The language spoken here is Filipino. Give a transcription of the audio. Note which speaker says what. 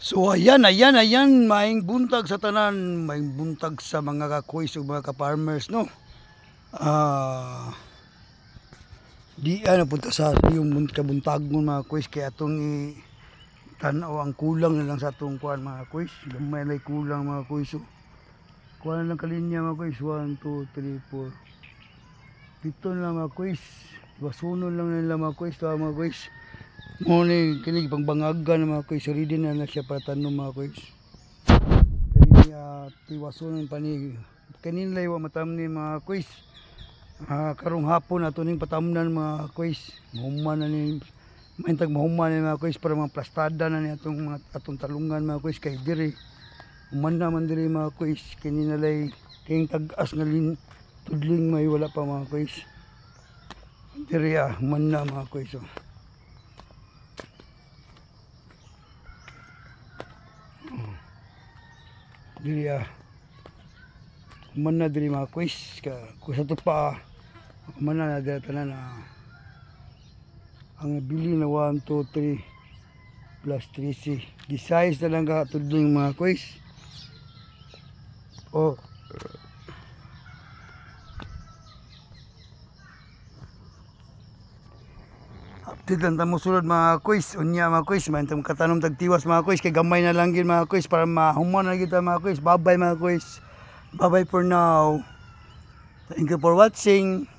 Speaker 1: So ayan, maing buntag sa tanan, maing buntag sa mga kakuys ug mga ka-farmers, no. Ah, di ano punta sa yung kabuntagon mga kuys kay atong tan-aw ang kulang na lang sa atong kuan mga kuys. Gamay lay kulang mga kuys. So, kuan lang kalinya mga kuys, 1 2 3 4. Pito na lang mga kuys. Basunon lang nila mga kuys, mga kuys. Mo ni kini pangbangagan mga kuys, ready na na siya para tanom mga kuys. Kani tiwason pa ni kanin lay wa matam ni mga kuys. Karong hapon ato ning patamnan mga kuys. Mahuman na ni maintag mahuman ni mga kuys para mga plastada na ni atong talungan mga kuys kay diri. Human naman diri mga kuys, kini na lay kayong tag-as nga tudling may wala pa mga kuys. Diri human na mga kuys. So. Diri man na diri mga kuys kung sa to pa man na diri tanan ang bili na 1 2 3 plus 3C di size na lang ka tudling mga kuys. Update lang tamo sulod mga kuys, unya mga kuys, maintang katanom tagtiwas mga kuys, kay gamay na lang gid mga kuys para mahuman na kita mga kuys. Bye bye mga kuys. Bye bye for now. Thank you for watching.